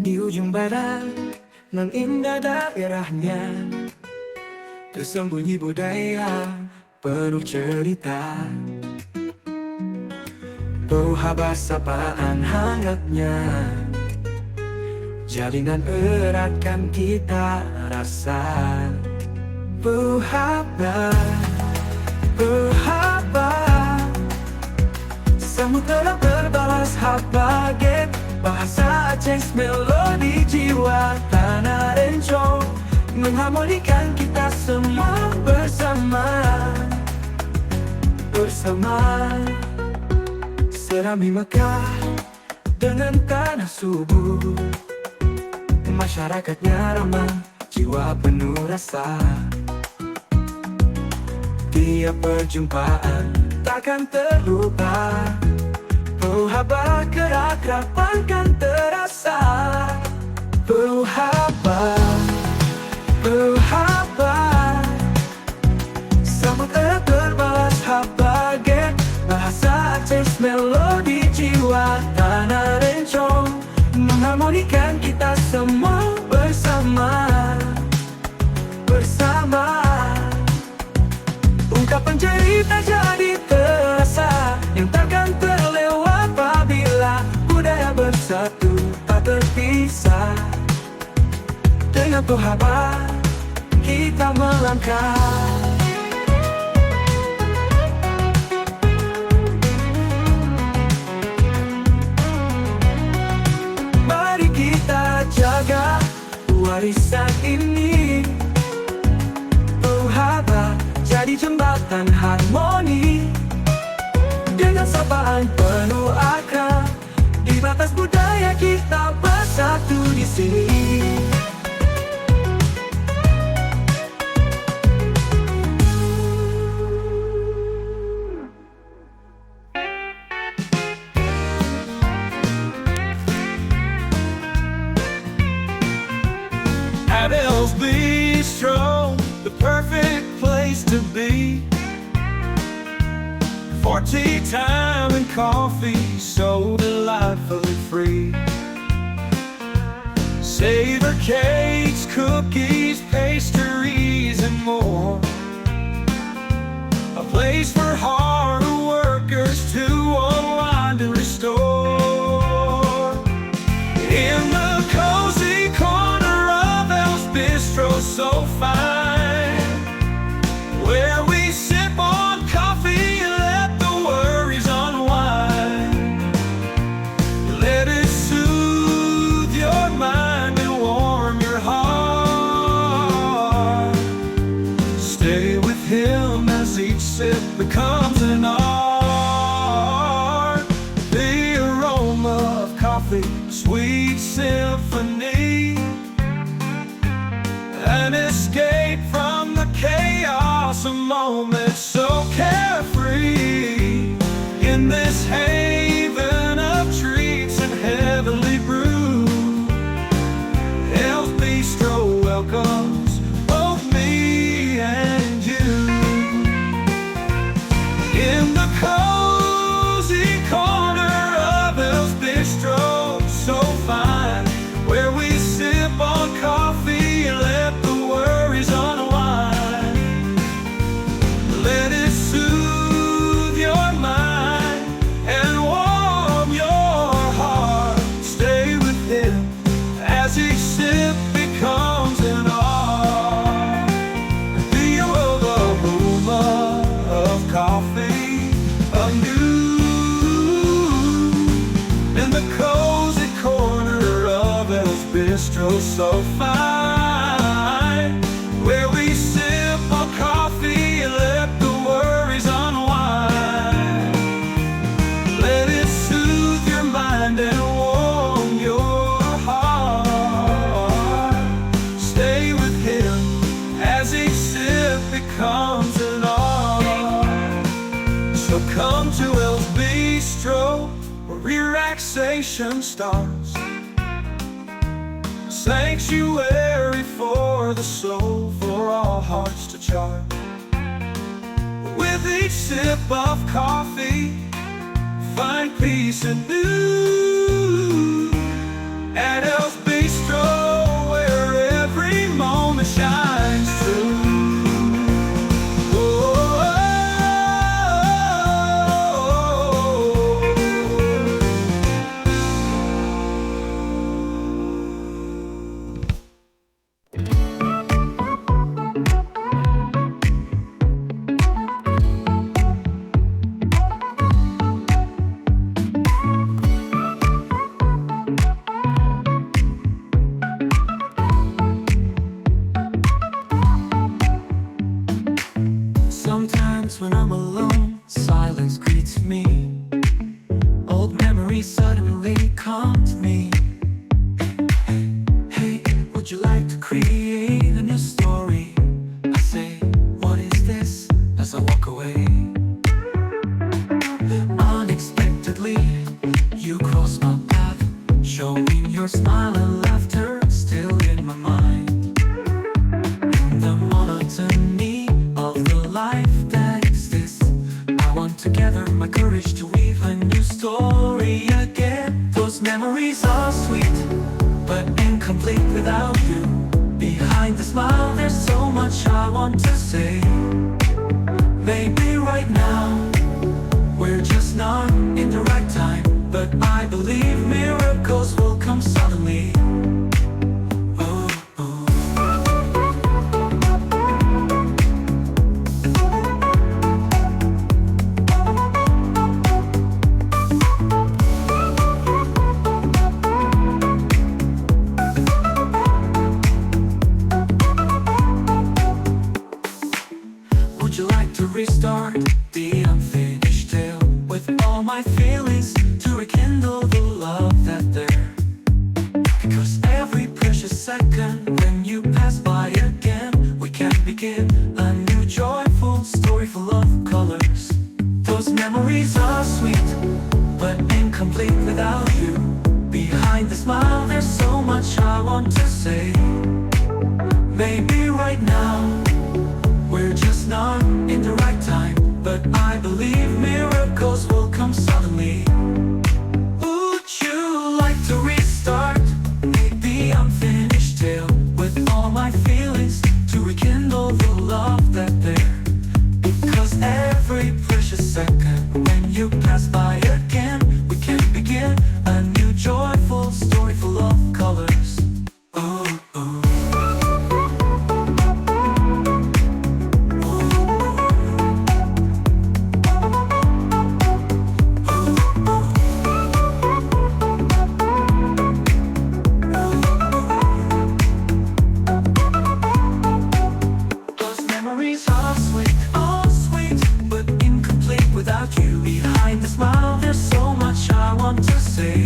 Di ujung barat ng indah daerahnya tersembunyi budaya penuh cerita. Bau habar sapaan hangatnya, jalinan eratkan kita rasa. Bau habar, samudera berbalas habaget. Bahasa Aceh, melodi jiwa tanah rencong, mengharmonikan kita semua bersama. Serami Mekah dengan tanah subur, masyarakatnya ramah, jiwa penuh rasa. Tiap perjumpaan takkan terlupa, bau habar kerakrapan kan terasa. Bau habar, samudera berbalas habaget. Bahasa Aceh, melodi jiwa tanah rencong, mengharmonikan kita semua bersama. Ungkapan cerita jadi terasa, yang takkan terlewat apabila budaya bersatu tak terpisah. Dengan bau habar kita melangkah. Mari kita jaga warisan ini. Bau habar jadi jembatan harmoni, dengan sapaan penuh akrab. Di batas budaya kita bersatu di sini. Abel's Bistro, the perfect place to be for tea time and coffee, so delightfully free. Savor cakes, cookies, pastries, and more. A place for hard workers to unwind and restore. In the cozy corner of El's Bistro, so fine, where we sip on coffee and let the worries unwind. Let it soothe your mind and warm your heart. Stay with him as each sip becomes an art. The aroma of coffee, sweet symphony, an escape from the chaos, a moment so carefree. In this haven of treats and heavenly brew, El's Bistro welcomes both me and you. In the cozy corner of El's Bistro, so fine, where we sip on coffee and let the worries unwind. Let it soothe your mind and warm your heart. Stay with him as each sip becomes an art. The aroma of coffee anew in the cozy corner of El's Bistro, so fine, where we sip on coffee and let the worries unwind. Let it soothe your mind and warm your heart. Stay with him as each sip becomes an art. So come to El's Bistro, where relaxation starts. Sanctuary for the soul, for all hearts to chart. each sip of coffee, find peace anew at El's Bistro, where every moment shines through. Sometimes when I'm alone, silence greets me. Old memories suddenly come to me. Hey, would you like to create a new story? I say, what is this? As I walk away. Unexpectedly, you cross my path, showing your smile and laughter still in my mind. In the monotony of the life that exists, I want to gather my courage to weave a new story again. Those memories are sweet, but incomplete without you. Behind the smile, there's so much I want to say. Maybe right now, we're just not in the right time, but I believe miracles will come suddenly. Oh, oh. Would you like to restart the unfinished tale with all my feelings to rekindle the love that there? Because every precious second when you pass by again, we can begin a new joyful story full of colors. Those memories are sweet, but incomplete without you. Behind the smile, there's so much I want to say. Maybe right now, we're just not in the right time, but I believe miracles will come suddenly. Would you like to restart the unfinished tale with all my feelings to rekindle the love that there? Because every precious second when you pass by again, we can begin a new joyful story full of colors. Oh, oh. Those memories are sweet, but incomplete without you. Behind the smile, there's so much I want to say.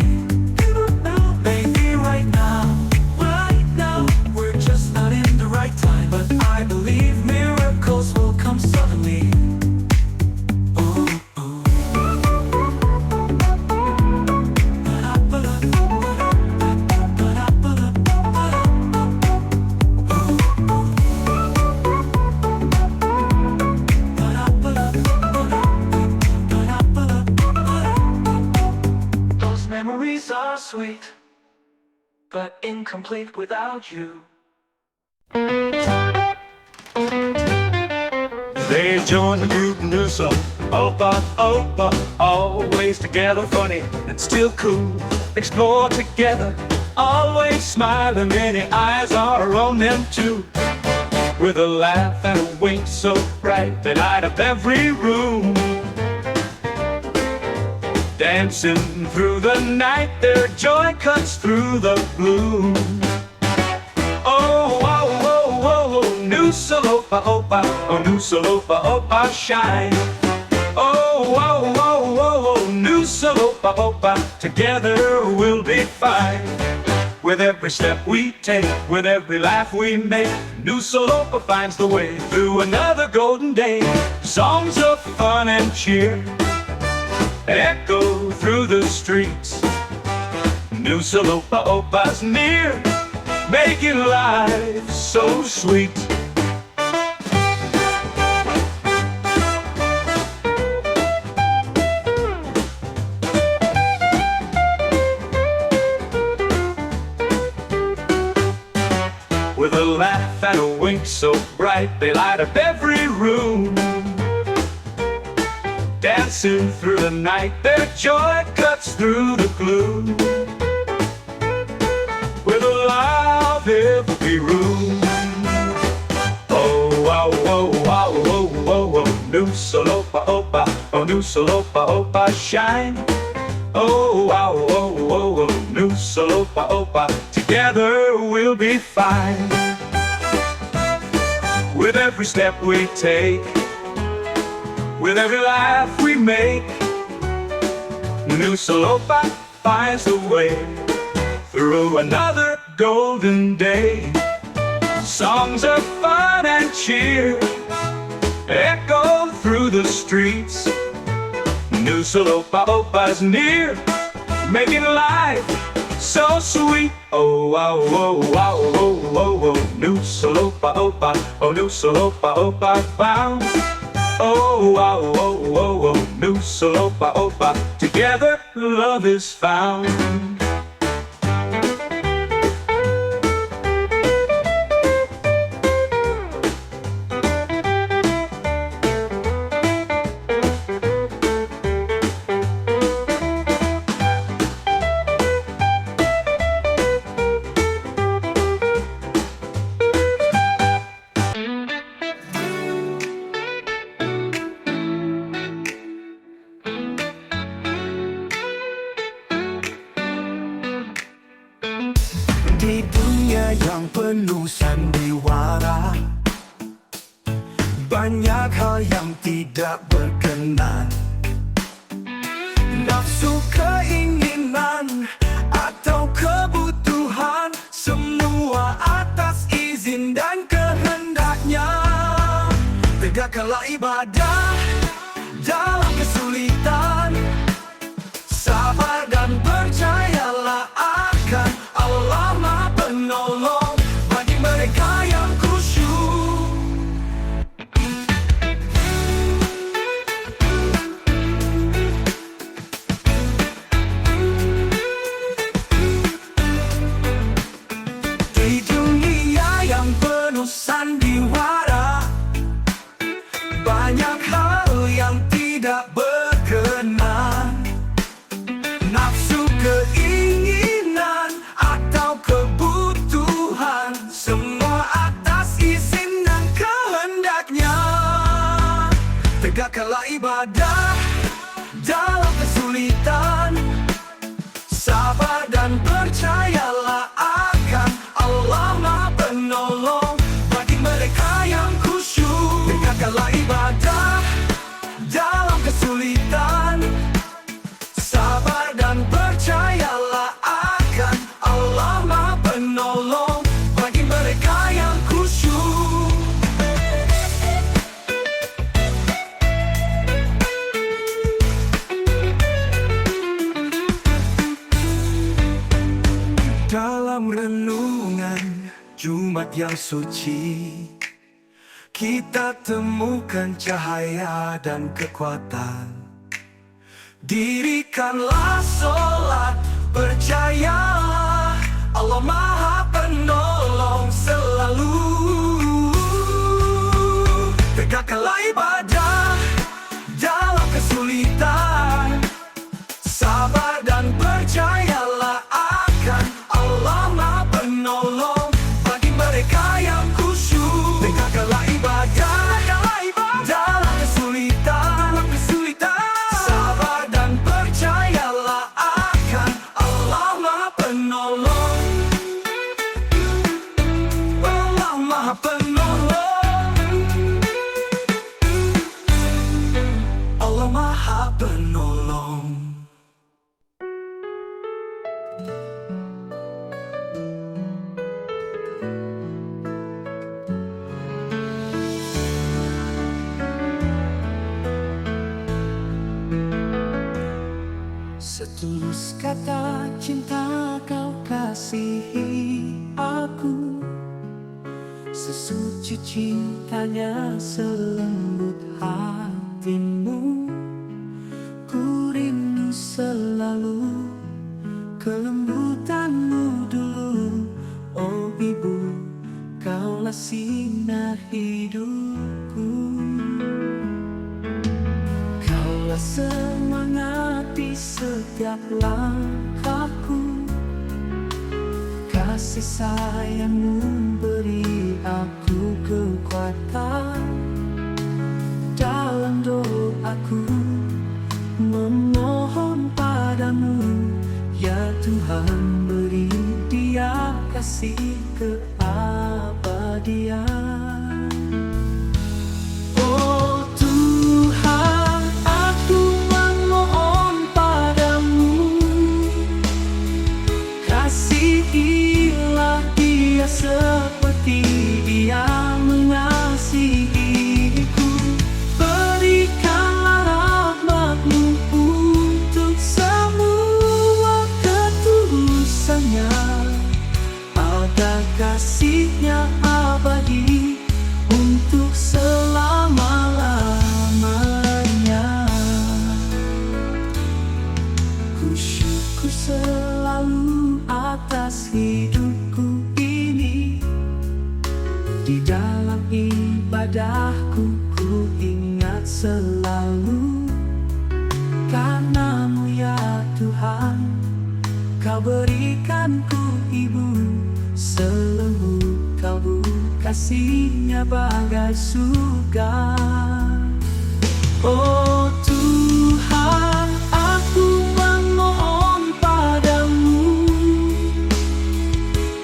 Maybe right now, we're just not in the right time, but I believe miracles will come suddenly. Oh, oh. Those memories are sweet, but incomplete without you. They joined the group new song. Opa, Opa, always together, funny and still cool. Explore together, always smiling, many eyes are on them too. With a laugh and a wink so bright, they light up every room. Dancing through the night, their joy cuts through the gloom. Oh, oh, oh, oh, new Salopa, Opa, oh, new Salopa, Opa, shine. Oh, oh, oh, oh, oh, new Salopa, Opa, together we'll be fine. With every step we take, with every laugh we make, new Salopa finds the way through another golden day. Songs of fun and cheer echo through the streets. New Salopa Opa's near, making life so sweet. light, they light up every room. Dancing through the night, their joy cuts through the gloom. With a love every room. Oh, wow, wow, wow, wow, wow, wow. New Salopa Opa, oh, new Salopa Opa, shine. Oh, wow, wow, wow, wow. New Salopa Opa, together we'll be fine. With every step we take, with every laugh we make, New Salopa finds a way through another golden day. Songs of fun and cheer echo through the streets. New Salopa Opa's near, making life so sweet. Oh, wow, wow, wow, wow, wow, wow. New Salopa Opa, oh, new Salopa Opa found. Oh, wow, wow, wow, wow. New Salopa Opa, together love is found. Di dunia yang penuh sandiwara, banyak hal yang tidak berkenan. Nafsu, keinginan, atau kebutuhan, semua atas izin dan kehendaknya. Tegakkanlah ibadah dalam kesulitan, sabar dan percayalah akan Allah Maha Penolong bagi mereka yang khusyuk. Di dunia yang penuh sandiwara, banyak hal yang tidak berkenan. Nafsu, keinginan, atau kebutuhan, semua atas izin dan kehendaknya. Tegakkanlah ibadah dalam kesulitan, sabar dan percayalah akan Allah Maha Penolong bagi mereka yang khusyuk. Tegakkanlah ibadah dalam kesulitan, sabar dan percayalah akan Allah Maha Penolong bagi mereka yang khusyuk. Dalam renungan Jumat yang suci, kita temukan cahaya dan kekuatan. Dirikanlah solat, percayalah Allah Maha Penolong selalu. Tegakkanlah ibadah dalam kesulitan, sabar dan percayalah akan Allah Maha Penolong bagi mereka yang khusyuk. Tegakkanlah ibadah dalam kesulitan, sabar dan percayalah akan Allah Maha Penolong. Allah Maha Penolong, Allah Maha Penolong. Setulus kata cinta kau kasihi aku, sesuci cintanya selembut hatimu. Ku rindu selalu kelembutanmu dulu, oh ibu, kaulah sinar hidup. Kaulah semangat di setiap langkahku. Kasih sayangmu beri aku kekuatan. Dalam doaku memohon padamu, ya Tuhan, beri dia kasih keabadian. Oh Tuhan, aku memohon padamu, kasihilah dia seperti dia mengasihiku. Berikanlah rahmat-Mu untuk semua ketulusannya, agar kasih-Nya abadi untuk selama-lamanya. Ku syukur selalu atas hidupku ini. Di dalam ibadahku ku ingat selalu, karena-Mu ya Tuhan, Kau berikanku ibu selembut kalbu, kasih-Nya bagai surga. Oh Tuhan, aku memohon padamu,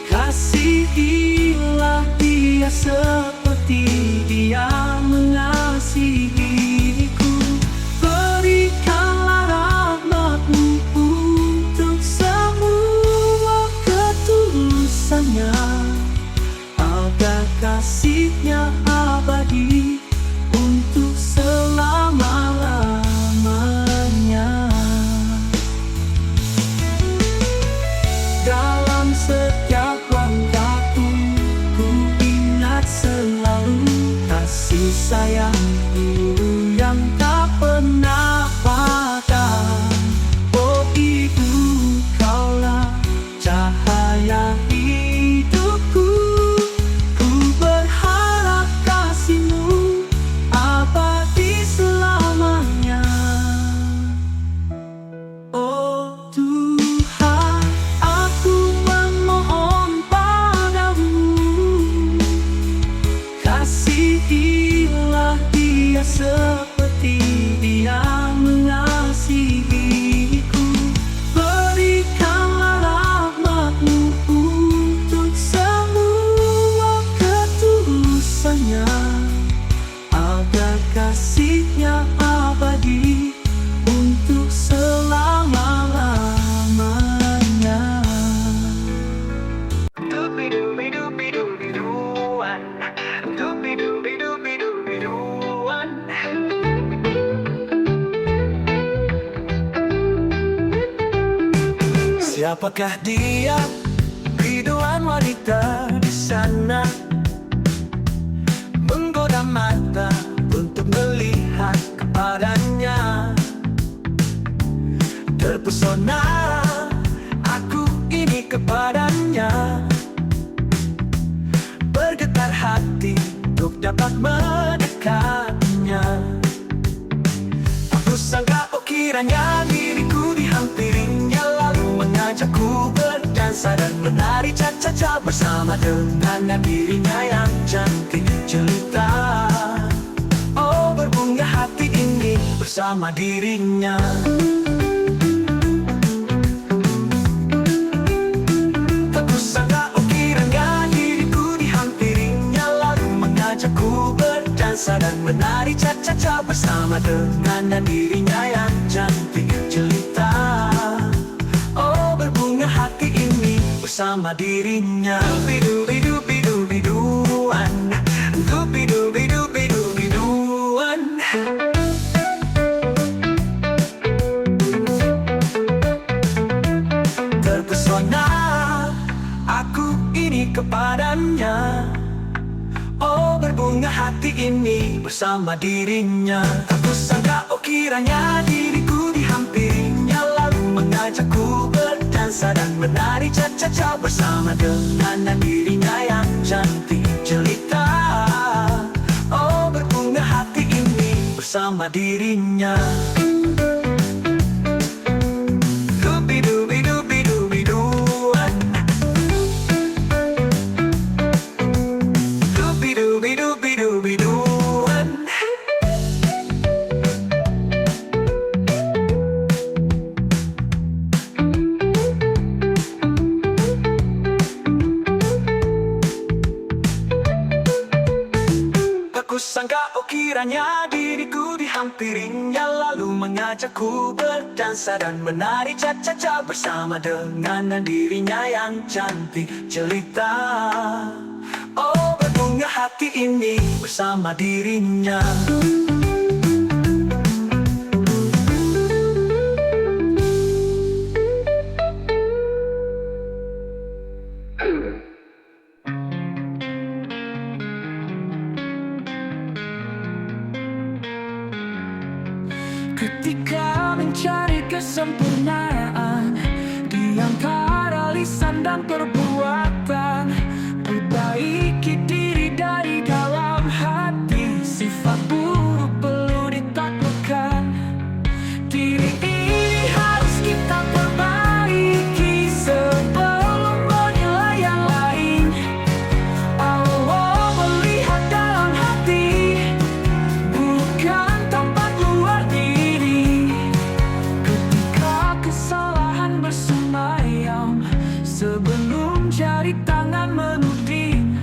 kasihilah dia seperti dia mengasihiku. Berikanlah rahmat-Mu untuk semua ketulusannya, agar kasih-Nya abadi untuk selama-lamanya. Dalam setiap langkahku ku ingat selalu kasih sayang-Mu yang tak pernah padam. Oh Ibu, Kaulah cahaya hidupku. Ku berharap kasih-Mu abadi selamanya. Oh Tuhan, aku memohon padamu, kasihilah dia seperti dia mengasihiku. Berikanlah rahmat-Mu untuk semua ketulusannya, agar kasih-Nya abadi untuk selama-lamanya. Dubi-dubi-dubi-dubi-duan, dubi-dubi-dubi-dubi-duan. Siapakah dia, biduan wanita di sana, menggoda mata untuk melihat kepadanya. Terpesona aku ini kepadanya, bergetar hati untuk dapat mendekatnya. Aku sangka kiranya diriku dihampirinya, lalu mengajakku berdansa dan menari cha-cha-cha bersama dengan dirinya yang cantik jelita. Oh berbunga hati ini bersama dirinya. Aku sangka kiranya diriku dihampirinya, lalu mengajakku berdansa dan menari cha-cha-cha bersama dengan dirinya yang cantik jelita. Oh berbunga hati ini bersama dirinya. Dubi-dubi-dubi-dubi-duan, dubi-dubi-dubi-dubi-duan. Terpesona aku ini kepadanya. Oh berbunga hati ini bersama dirinya. Aku sangka kiranya diriku dihampirinya, lalu mengajakku berdansa dan menari cha-cha-cha bersama dengan dirinya yang cantik jelita. Oh berbunga hati ini bersama dirinya. kiranya diriku dihampirinya, lalu mengajakku berdansa dan menari cha-cha-cha bersama dengan dirinya yang cantik jelita. Oh, berbunga hati ini bersama dirinya. Ketika mencari kesempurnaan di antara lisan dan perbuatan, perbaiki diri dari dalam hati. Sifat buruk perlu ditaklukkan. Diri ini harus kita perbaiki sebelum menilai yang lain. Allah melihat dalam hati, bukan tampak luar diri. Ketika kesalahan bersemayam sebelum jari tangan menuding,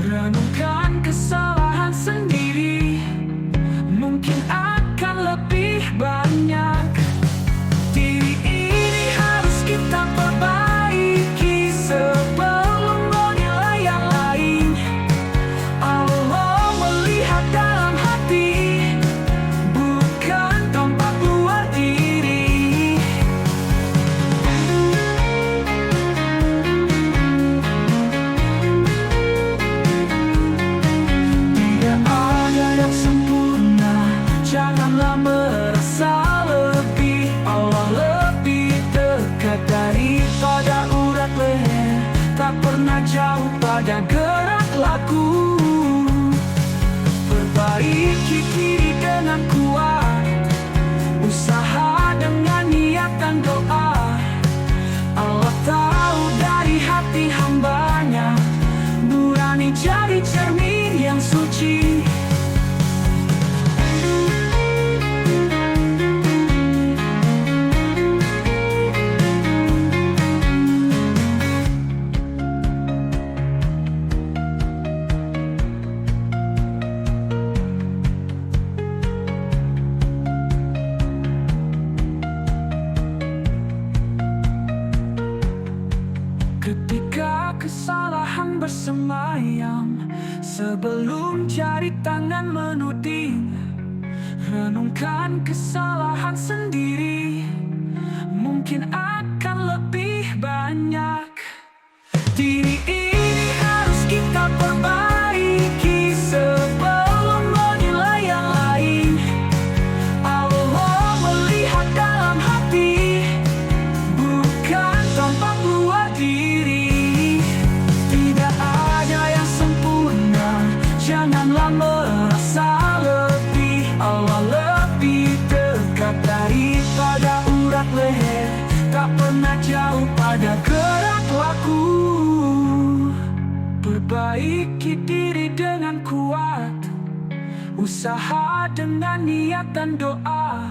renungkan kesalahan sendiri, mungkin akan lebih banyak. Diri ini harus kita perbaiki sebelum menilai yang lain. Allah melihat dalam hati, bukan tampak luar diri. Tidak ada yang sempurna, janganlah merasa lebih. Allah lebih dekat daripada urat leher, tak pernah jauh pada gerak laku. Perbaiki diri dengan kuat, usaha dengan niat dan doa. Allah tahu dari hati hambanya, nurani jadi cermin yang suci. Ketika kesalahan bersemayam sebelum jari tangan menuding, renungkan kesalahan sendiri, mungkin akan lebih banyak. Diri ini harus kita perbaiki sebelum menilai yang lain. Allah melihat dalam hati, bukan tampak luar diri. Tidak ada yang sempurna, janganlah merasa lebih. Allah lebih dekat daripada urat leher, tak pernah jauh pada gerak laku. Perbaiki diri dengan kuat, usaha dengan niat dan doa.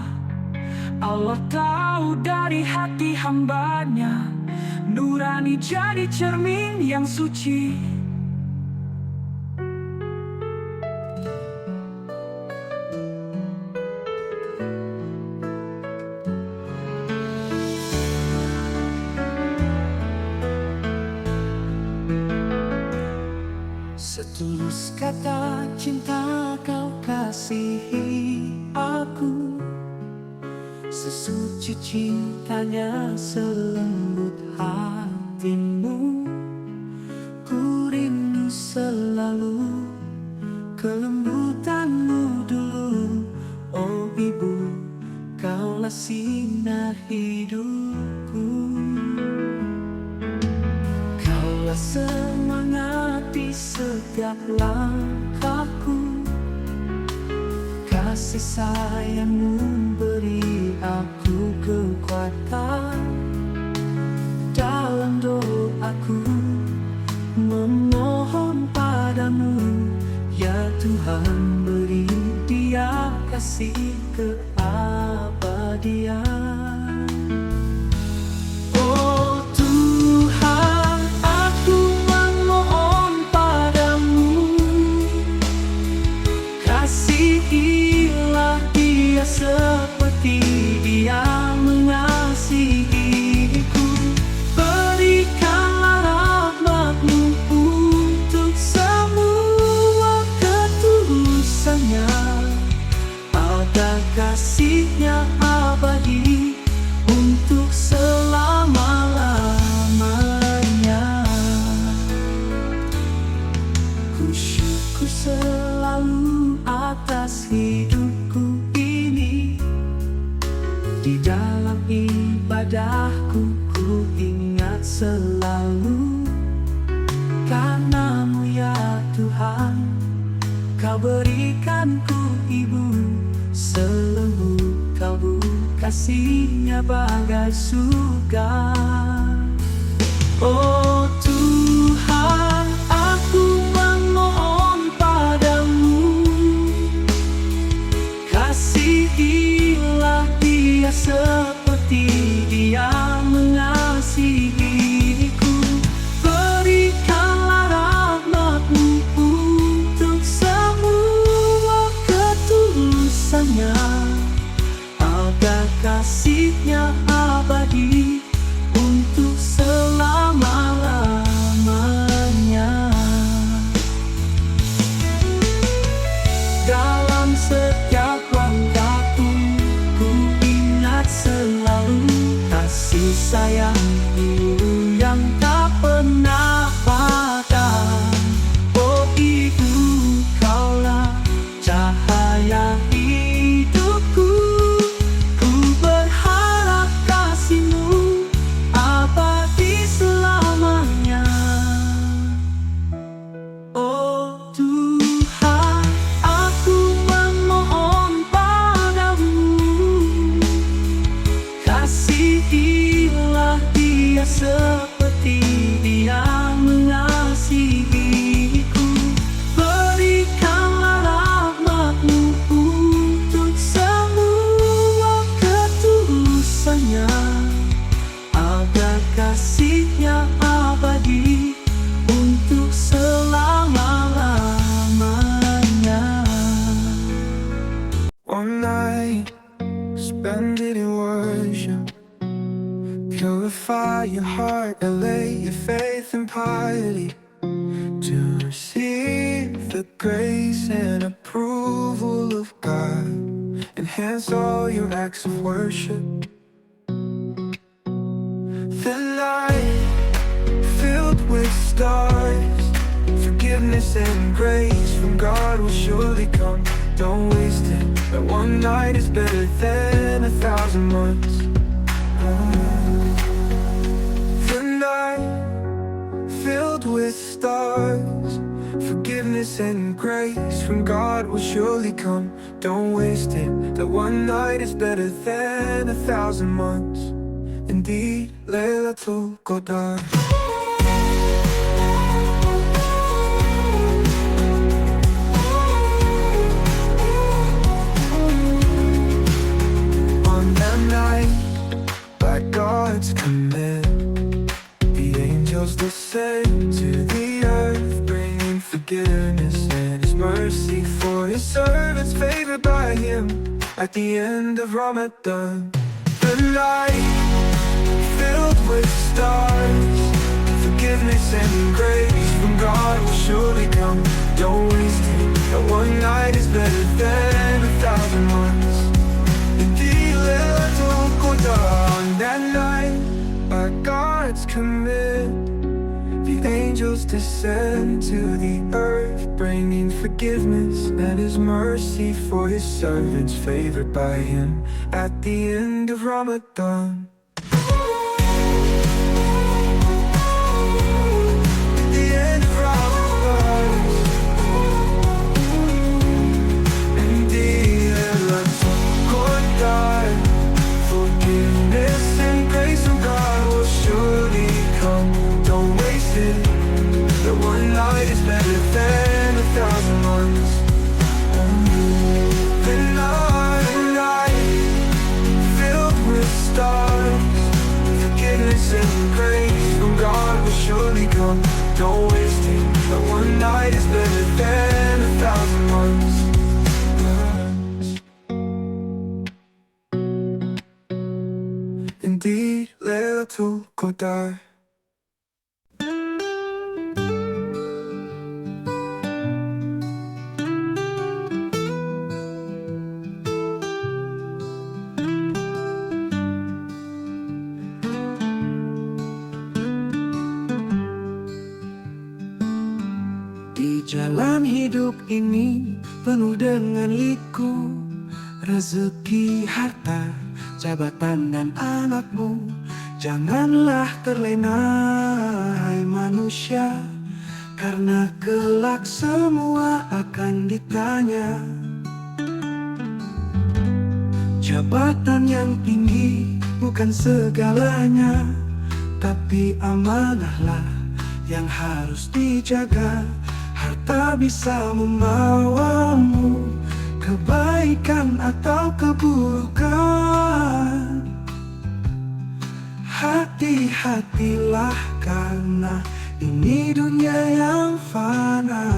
Allah tahu dari hati hambanya, nurani jadi cermin yang suci. Setulus kata cinta kau kasihi aku, sesuci cintanya selembut hatimu. Ku rindu selalu kelembutanmu dulu. Oh ibu, kaulah sinar hidupku. Kaulah semangat di setiap langkahku. Kasih sayangmu beri aku kekuatan. Dalam doaku memohon padamu, ya Tuhan beri dia kasih keabadian. Oh Tuhan, aku memohon padamu, kasih Kasihilah dia seperti dia mengasihiku. Berikanlah rahmat-Mu untuk semua ketulusannya, agar kasih-Nya abadi untuk selama-lamanya. Ku syukur selalu atas hidupku ini. Di dalam ibadahku ku ingat selalu, karena-Mu ya Tuhan, Kau berikanku Ibu selembut kalbu, kasih-Nya bagai surga. Oh Tuhan, aku memohon padamu, kasihilah dia seperti dia mengasihiku. Berikanlah rahmat-Mu untuk semua ketulusannya, agar kasih-Nya abadi untuk selama-lamanya. Dalam setiap langkahku ku ingat selalu kasih sayang-Mu yang tak pernah padam. Oh Ibu, Kaulah cahaya hidupku. Ku berharap kasih-Mu abadi selamanya. Oh Tuhan, aku memohon padamu, kasihilah dia seperti dia mengasihiku. Berikanlah rahmat-Mu untuk semua ketulusannya, agar kasih-Nya abadi untuk selama-lamanya. One night, spend it in worship. Purify your heart and lay your faith and piety to receive the grace and approval of God. Enhance all your acts of worship. The night filled with stars, forgiveness and grace from God will surely come. Don't waste it, but one night is better than 1,000 months. The night filled with stars, forgiveness and grace from God will surely come. Don't waste it, that one night is better than 1,000 months. Indeed, Laylatul Qadar. On that night, by God's command, the angels descend to the earth, bringing forgiveness and His mercy for His servants favored by Him at the end of Ramadan. The night filled with stars, forgiveness and grace from God will surely come. Don't waste it, that one night is better than 1,000 months. Indeed, Laylatul Qadar. On that night, by God's command, the angels descend to the earth, bringing forgiveness and His mercy for His servants favored by Him at the end of Ramadan. Forgiveness and grace from God will surely come. Don't waste it, that one night is better than 1,000 months. The night filled with stars, to go die. Di jalan hidup ini penuh dengan liku, rezeki, harta, jabatan dan anakmu. Janganlah terlena hai manusia, karena kelak semua akan ditanya. Jabatan yang tinggi bukan segalanya, tapi amanahlah yang harus dijaga. Harta bisa membawamu kebaikan atau keburukan. Hati-hatilah karena ini dunia yang fana.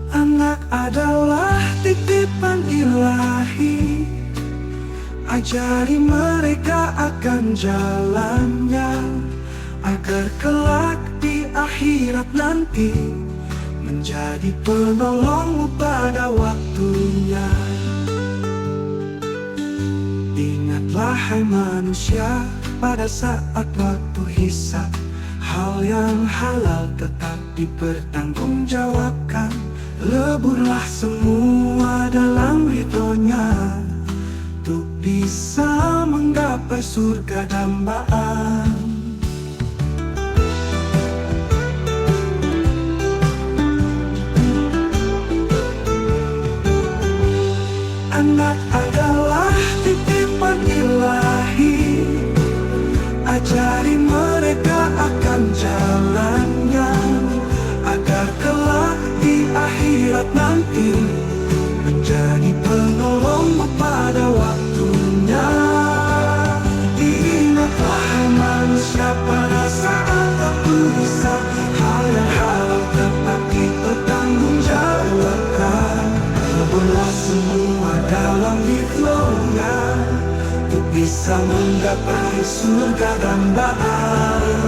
Anak adalah titipan ilahi, ajari mereka akan jalannya, agar kelak di akhirat nanti menjadi penolongmu pada waktunya. Ingatlah hai manusia, pada saat waktu hisab, hal yang halal tetap dipertanggungjawabkan. Leburlah semua dalam ridhonya, untuk bisa menggapai surga dambaan. Anak adalah titipan ilahi, ajari mereka akan jalannya, agar kelak di akhirat nanti menjadi penolongmu pada waktunya. Ingatlah hai manusia, pada saat waktu hisab, hal yang halal tetap dipertanggungjawabkan. Leburlah semua dalam ridhonya, untuk bisa menggapai surga dambaan.